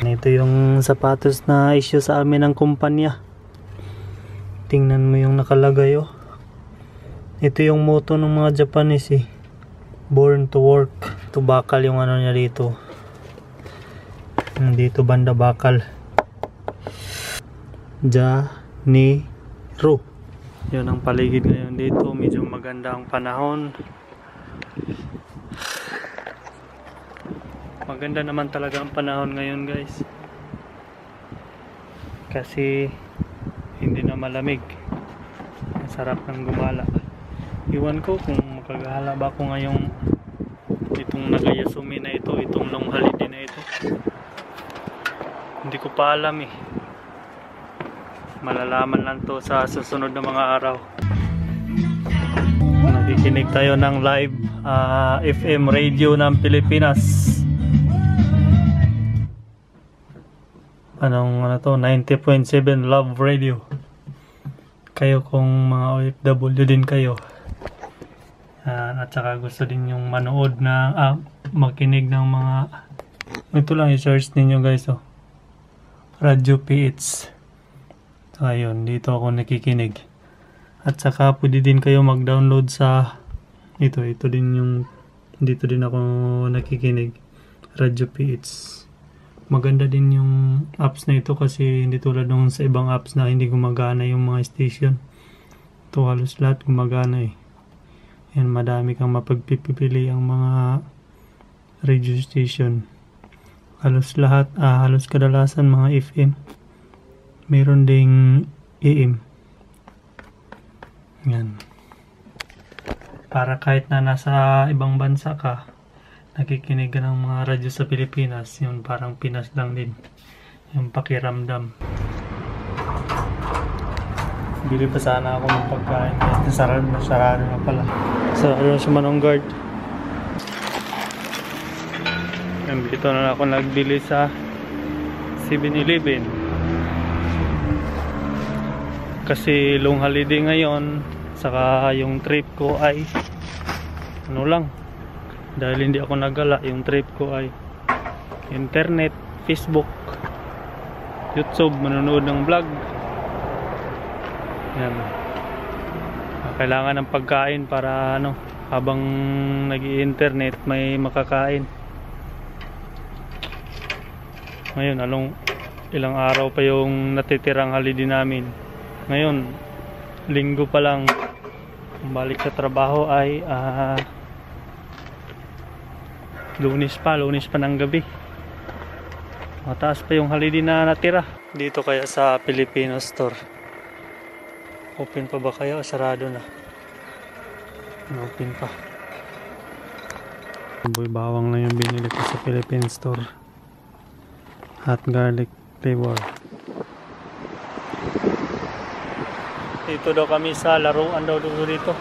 Ito yung sapatos na issue sa amin ng kumpanya. Tingnan mo yung nakalagay oh. Ito yung motto ng mga Japanese eh. Born to work. Ito bakal yung ano niya dito. Dito banda bakal. Janiro. Yun ang paligid ngayon dito. Medyo maganda ang panahon. Maganda naman talaga ang panahon ngayon guys. Kasi hindi na malamig. Ang sarap ng gumala. Iwan ko kung makagala ba ako ngayong itong Nagayasumi na ito, itong long holiday na ito. Hindi ko pa alam eh. Malalaman lang to sa susunod na mga araw. Nakikinig tayo ng live FM radio ng Pilipinas. Ano to? 90.7 Love Radio. Kayo kung mga OFW din kayo. At saka gusto din yung manood na makinig ng mga ito lang i-search ninyo guys oh. Radyo PH. So ayun, dito ako nakikinig. At saka pwede din kayo mag-download sa ito din yung dito din ako nakikinig. Radyo PH. Maganda din yung apps na ito kasi hindi tulad nung sa ibang apps na hindi gumagana yung mga station. Ito halos lahat gumagana eh. Yan, madami kang mapagpipili ang mga radio station. Halos lahat, halos kadalasan mga FM. Meron ding AM. Yan. Para kahit na nasa ibang bansa ka, nakikinig ka ng mga radyo sa Pilipinas, yun parang Pinas lang din. Yung pakiramdam. Bili pa sana ako ng pagkain. Sarado na pala. Sarado na sa Manong Guard. Dito na ako nagbili sa 7-Eleven. Kasi long holiday ngayon. Saka yung trip ko ay ano lang. Dahil hindi ako nagala, yung trip ko ay internet, Facebook, YouTube, manonood ng vlog. Yan. Kailangan ng pagkain para ano, habang nag-i-internet may makakain. Ngayon, ilang araw pa yung natitirang holiday namin. Ngayon, linggo pa lang balik sa trabaho ay lunes pa ng gabi. Mataas pa yung holiday na natira. Dito kaya sa Filipino store. Open pa ba kaya o sarado na? Open pa. Boy bawang lang yung binili ko sa Philippine store. Hot garlic flavor. Dito daw kami sa laruan daw dito.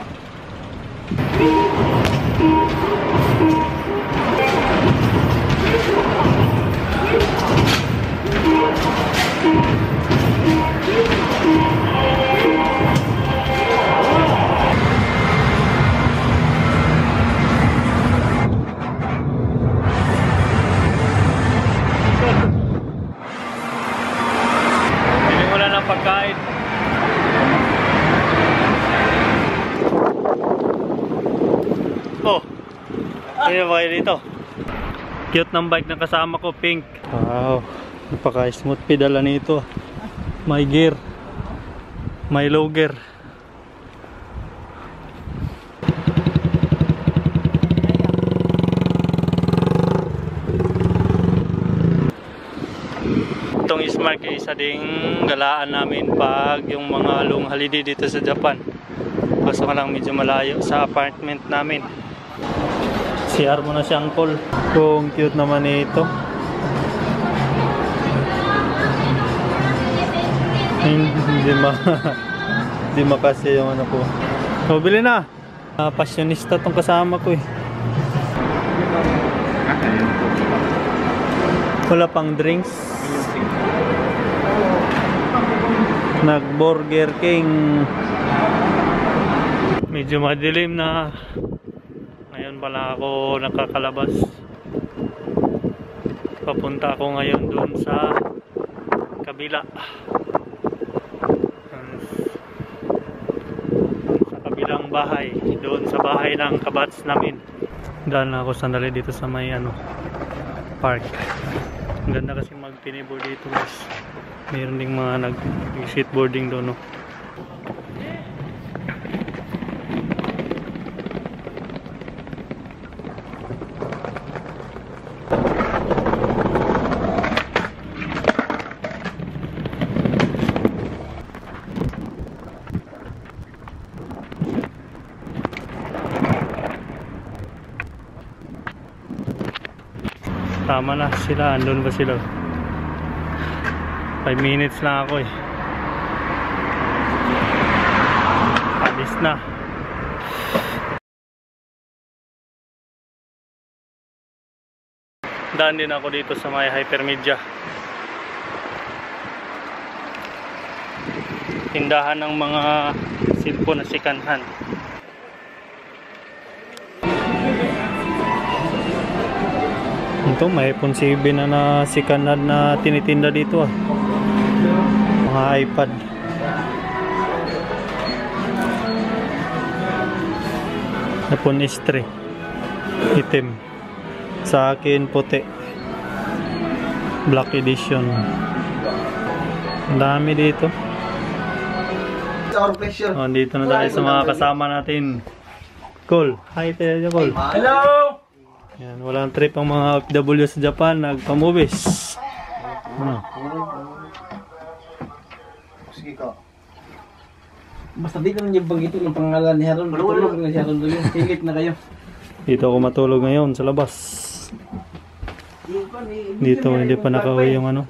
Pagkain. Oh. Ano ba kayo dito? Cute ng bike na kasama ko, pink. Wow. Napaka-smooth pedala nito. May gear. May low gear. Itong Ismark ay isa ding galaan namin pag yung mga long holiday dito sa Japan. Kaso lang medyo malayo sa apartment namin. CR mo na siyang call. Kung cute naman ito. Hindi makasya yung ano ko. So, bili na. Passionista tong kasama ko eh. Wala pang drinks. Nag-Burger King. Medyo madilim na. Ngayon pala ako nakakalabas. Papunta ako ngayon doon sa kabila. Sa kabilang bahay. Doon sa bahay ng kabats namin. Daan na ako sandali dito sa may park. Ang ganda kasi mag-pineboard dito guys. Mayroon ding mga nag-skateboarding doon, no? Tama na sila, andun ba sila? 5 minutes lang ako eh. Alis na. Daan din ako dito sa may Hypermedia. Tindahan ng mga cellphone na sikanhan. Ito, may iPhone 7 na sikanhan na tinitinda dito ah. Mga iPad. iPhone S3 item. Sa akin puti, black edition. Ang dami dito. Oh, dito na tayo sa mga kasama natin. Cool. Hi tayo, Cool. Hello! Yan, walang trip ang mga OFW sa Japan, nagpa-movies. Ano? Sige ka. Basta di naman yung banggito ng pangalan ni Haron. Matulog na si Haron doon. Hilip na kayo. Dito ako matulog ngayon sa labas. Dito hindi pa nakauwi yung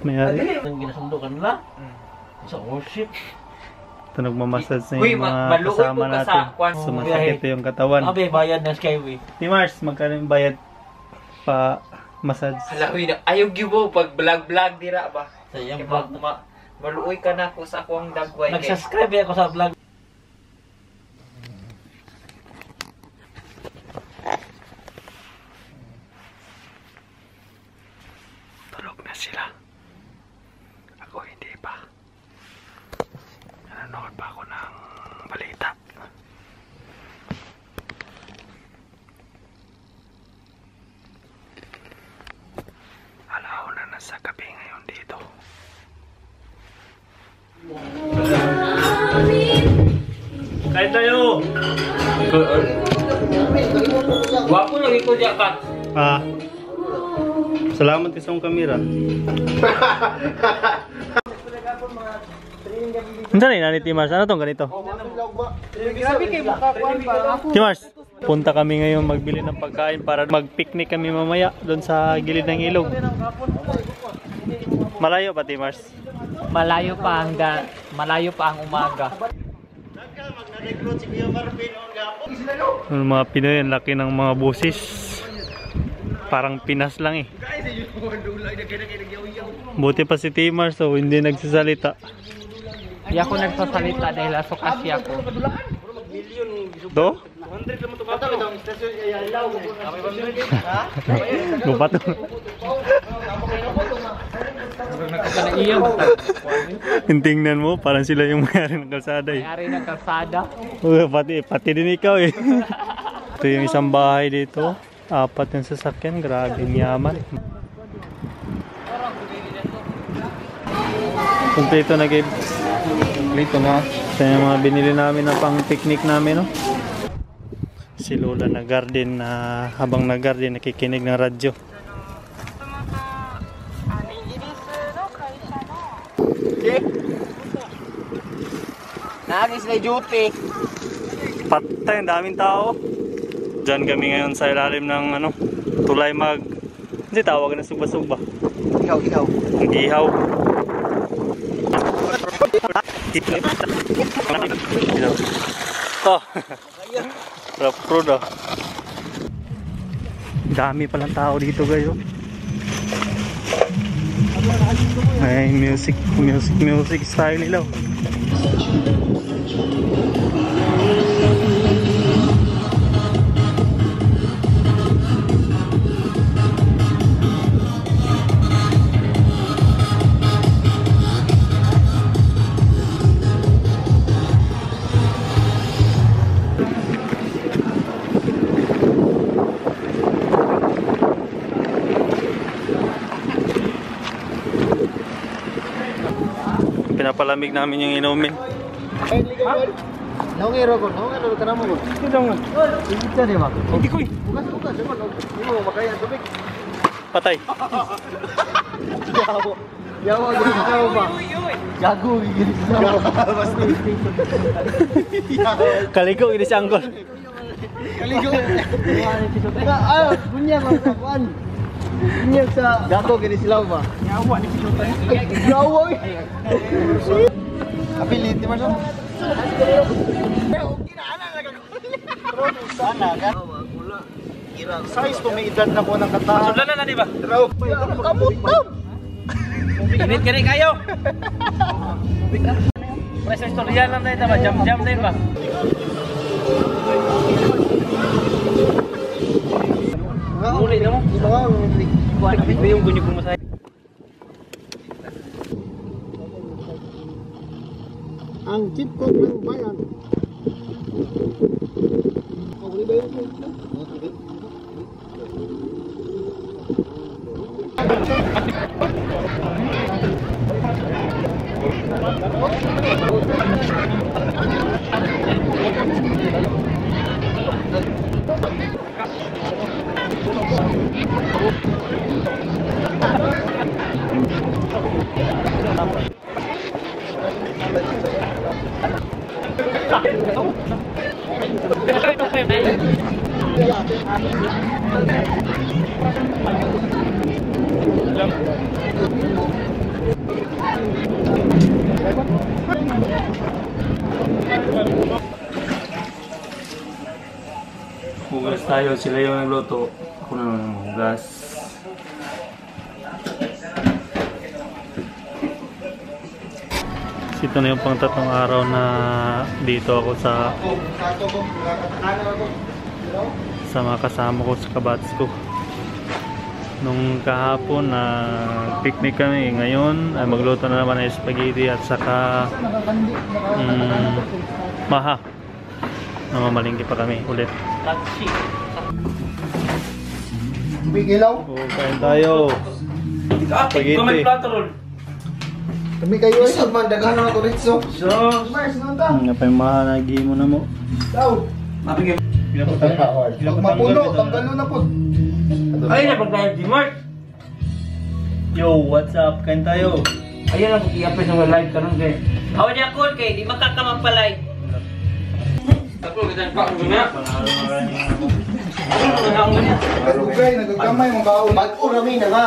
may-ari. Ang ginasundo ka nila? Sa worship. Ito nagmamassage na yung mga kasama natin. Sumasakit yung katawan. Abe, bayad na Skyway. Ni Mars, magkano yung bayad pa massage? Halawi na. Ayaw gibo pag vlog-vlog dira ba? Sayang Pag vlog. maluoy ka na ko sa akong dagway. Nag-subscribe ako sa vlog. Tulog na sila. Ako hindi pa. Nanonood pa ako ng balita. Alauna na sa gabi ngayon dito. Kain tayo! Wapo lagi ko diya ka. Salamat isang kamera. Ano rin, Nani Timars? Ano tong ganito? Timars, punta kami ngayon magbili ng pagkain para mag-picnic kami mamaya doon sa gilid ng ilog. Malayo pa, Timars? Malayo pa ang umaga. Yung mga Pinoy, ang laki ng mga busis. Parang Pinas lang eh. Buti pa si Timars, so hindi nagsasalita. Di ako nagsasalita dahil aso kasi ako. Do? Gupato. Tingnan mo, parang sila yung mayari ng kalsada eh. Mayari ng kalsada. Pati din ikaw eh. Ito yung isang bahay dito. 4 yung sasakyan, grabe yaman. Kompleto na game. Dito na. Ito yung mga binili namin na pang picnic namin, no? Si Lola na garden na habang nag-garden nakikinig ng radyo. Nagis na duty. Patay, ang daming tao. Diyan kami ngayon sa ilalim ng tulay hindi tawag na suba-suba. Ihaw. Ang ihaw. Oh. Pro. Dami palang tao dito gayo. Ay, music style nila. pinapalamig namin yung inumin. Naungero ko ka na mo ko. Ito mo. Hindi ka di ba? Hindi ko. Bukas. Hindi mo makaya tubig. Patay. Yawa ba? Gago gigil sa. Kaligo ini si Anggol. Kaligo. Ah, bunya ba sa kuan? Bunya sa gago gini sila ba? Yawa ni pinutan. Yawa. Apilit di maso. Sana kan? Size to may edad na po ng katahan. Sudlan na di ba? Kamutom! Init ka rin kayo. Presa istorya lang na ito ba? Jam-jam na yun ba? Muli na mo? Ito yung bunyog mo sa'yo. Ang chip code ng bayan. Hugas tayo, sila yung nagluto. Ako na lang hugas. Ito na yung pang tatlong araw na dito ako sa mga kasama ko sa kabats ko. Nung kahapon na picnic kami, ngayon ay magluto na naman ng spaghetti at saka maha. Namamalingki pa kami ulit. Bigilaw. Oh, kain tayo. Spaghetti. Kami kayo ay man daghan na ko ritso. So, Mars nang ta. Nga pa yung mahanagi mo na mo. Daw. Mapigil. Mapuno, tanggal na po. Ay, na pagkain di Mark. Yo, what's up? Kain tayo. Ayun ang i-upload sa live karon kay. Awan niya call kay di makakamagpa-live. Ako kita pa ko na. Nagugay, nagagamay mong baon. Mag-urami na nga.